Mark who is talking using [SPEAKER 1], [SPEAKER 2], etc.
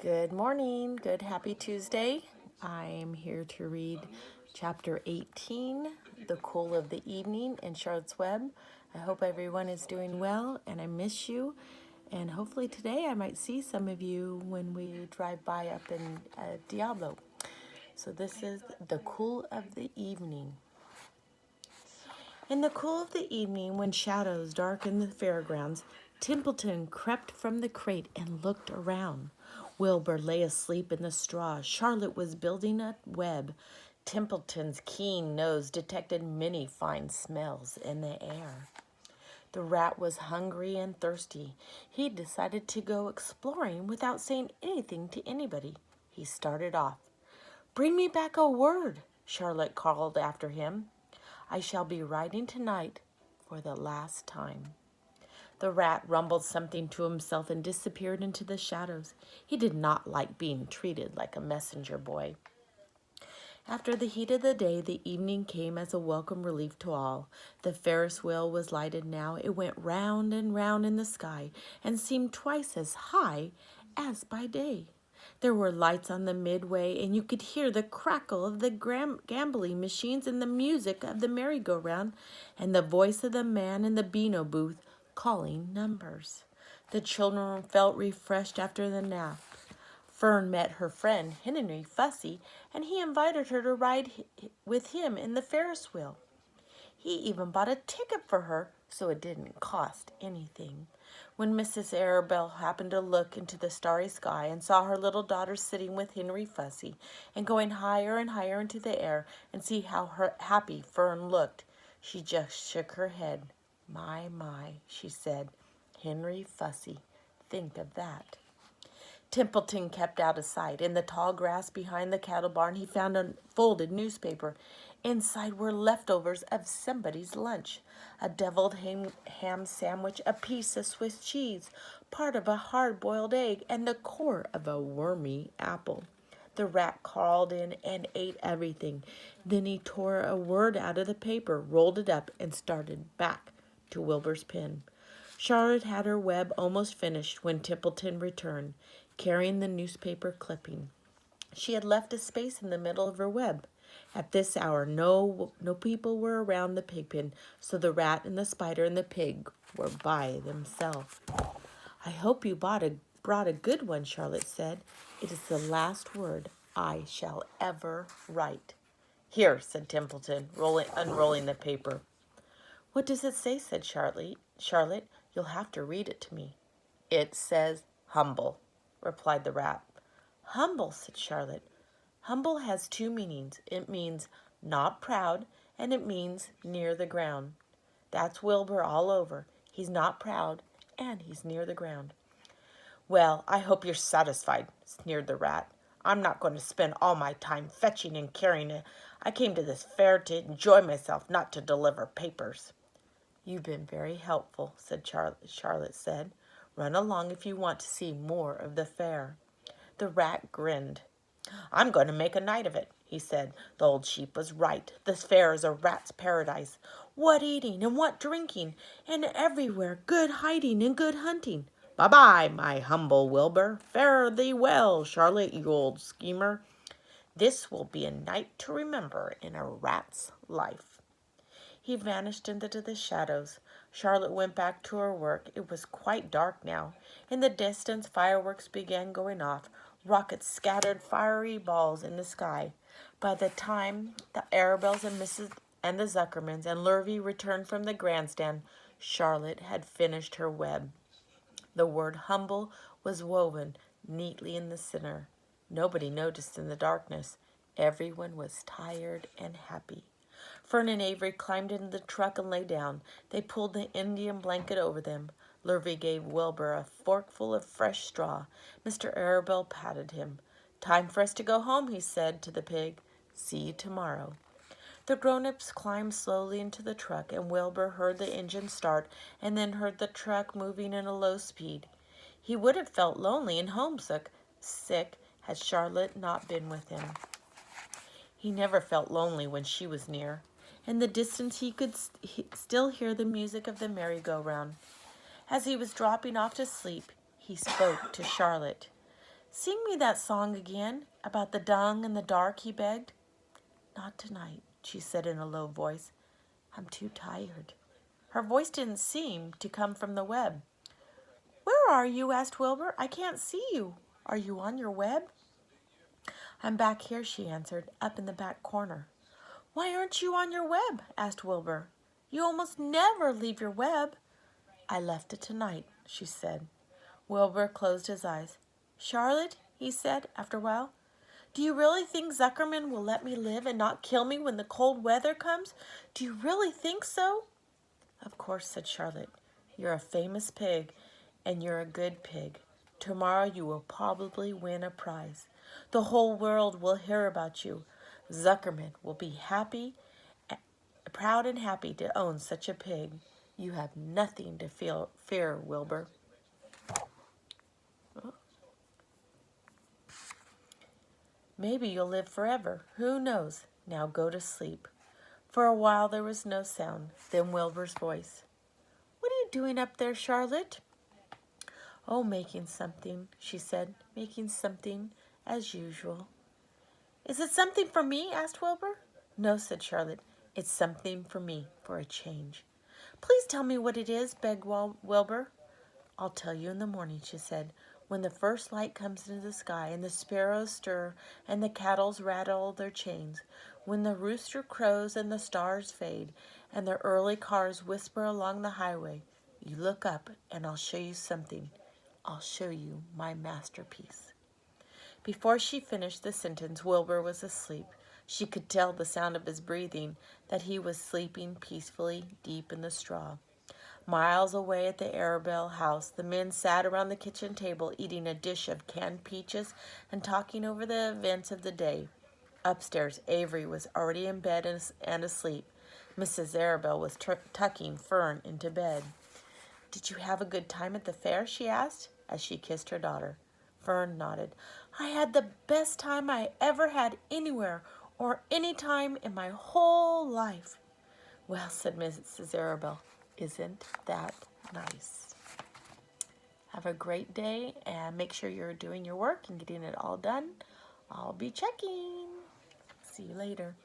[SPEAKER 1] Good morning. Good happy Tuesday. I'm here to read chapter 18, The Cool of the Evening in Charlotte's Web. I hope everyone is doing well and I miss you. And hopefully today I might see some of you when we drive by up in Diablo. So this is The Cool of the Evening. In the cool of the evening, when shadows darkened the fairgrounds, Templeton crept from the crate and looked around. Wilbur lay asleep in the straw. Charlotte was building a web. Templeton's keen nose detected many fine smells in the air. The rat was hungry and thirsty. He decided to go exploring without saying anything to anybody. He started off. "Bring me back a word," Charlotte called after him. "I shall be writing tonight for the last time." The rat rumbled something to himself and disappeared into the shadows. He did not like being treated like a messenger boy. After the heat of the day, the evening came as a welcome relief to all. The Ferris wheel was lighted now. It went round and round in the sky and seemed twice as high as by day. There were lights on the midway, and you could hear the crackle of the gambling machines and the music of the merry-go-round and the voice of the man in the Beano booth calling numbers. The children felt refreshed after the nap. Fern met her friend Henry Fussy, and he invited her to ride with him in the Ferris wheel. He even bought a ticket for her, so it didn't cost anything. When Mrs. Arabelle happened to look into the starry sky and saw her little daughter sitting with Henry Fussy and going higher and higher into the air and see how happy Fern looked, she just shook her head. My, she said. Henry Fussy, think of that. Templeton kept out of sight. In the tall grass behind the cattle barn, he found a folded newspaper. Inside were leftovers of somebody's lunch. A deviled ham sandwich, a piece of Swiss cheese, part of a hard-boiled egg, and the core of a wormy apple. The rat crawled in and ate everything. Then he tore a word out of the paper, rolled it up, and started back to Wilbur's pen. Charlotte had her web almost finished when Templeton returned, carrying the newspaper clipping. She had left a space in the middle of her web. At this hour, no people were around the pig pen, so the rat and the spider and the pig were by themselves. "I hope you brought a good one," Charlotte said. "It is the last word I shall ever write." "Here," said Templeton, unrolling the paper. "What does it say?" said Charlotte. "You'll have to read it to me." "It says humble," replied the rat. "Humble," said Charlotte. "Humble has two meanings. It means not proud, and it means near the ground. That's Wilbur all over. He's not proud, and he's near the ground." "Well, I hope you're satisfied," sneered the rat. "I'm not going to spend all my time fetching and carrying it. I came to this fair to enjoy myself, not to deliver papers." "You've been very helpful," Charlotte said. "Run along if you want to see more of the fair." The rat grinned. "I'm going to make a night of it," he said. "The old sheep was right. This fair is a rat's paradise. What eating and what drinking, and everywhere good hiding and good hunting. Bye-bye, my humble Wilbur. Fare thee well, Charlotte, you old schemer. This will be a night to remember in a rat's life." He vanished into the shadows. Charlotte went back to her work. It was quite dark now. In the distance, fireworks began going off. Rockets scattered fiery balls in the sky. By the time the Arabelles and the Zuckermans and Lurvy returned from the grandstand, Charlotte had finished her web. The word humble was woven neatly in the center. Nobody noticed in the darkness. Everyone was tired and happy. Fern and Avery climbed into the truck and lay down. They pulled the Indian blanket over them. Lurvy gave Wilbur a forkful of fresh straw. Mr. Arabelle patted him. "Time for us to go home," he said to the pig. "See you tomorrow." The grown-ups climbed slowly into the truck, and Wilbur heard the engine start and then heard the truck moving in a low speed. He would have felt lonely and homesick had Charlotte not been with him. He never felt lonely when she was near. In the distance he could still hear the music of the merry-go-round. As he was dropping off to sleep, he spoke to Charlotte. Sing me that song again about the dung and the dark, he begged. Not tonight, she said in a low voice. I'm too tired. Her voice didn't seem to come from the web. Where are you? Asked Wilbur. I can't see you. Are you on your web? I'm back here, she answered, up in the back corner. Why aren't you on your web? Asked Wilbur. You almost never leave your web. I left it tonight, she said. Wilbur closed his eyes. Charlotte, he said after a while, do you really think Zuckerman will let me live and not kill me when the cold weather comes? Do you really think so? Of course, said Charlotte. You're a famous pig, and you're a good pig. Tomorrow you will probably win a prize. The whole world will hear about you. Zuckerman will be proud and happy to own such a pig. You have nothing to fear, Wilbur. Maybe you'll live forever. Who knows? Now go to sleep. For a while there was no sound. Then Wilbur's voice. What are you doing up there, Charlotte? Oh, making something, she said. Making something as usual. Is it something for me? Asked Wilbur. No, said Charlotte. It's something for me, for a change. Please tell me what it is, begged Wilbur. I'll tell you in the morning, she said, when the first light comes into the sky and the sparrows stir and the cattle rattle their chains, when the rooster crows and the stars fade and the early cars whisper along the highway, you look up and I'll show you something. I'll show you my masterpiece. Before she finished the sentence, Wilbur was asleep. She could tell the sound of his breathing that he was sleeping peacefully deep in the straw. Miles away at the Arabelle house, the men sat around the kitchen table eating a dish of canned peaches and talking over the events of the day. Upstairs, Avery was already in bed and asleep. Mrs. Arabelle was tucking Fern into bed. Did you have a good time at the fair? She asked as she kissed her daughter. Fern nodded. I had the best time I ever had anywhere or any time in my whole life. Well, said Mrs. Arabelle, isn't that nice? Have a great day and make sure you're doing your work and getting it all done. I'll be checking. See you later.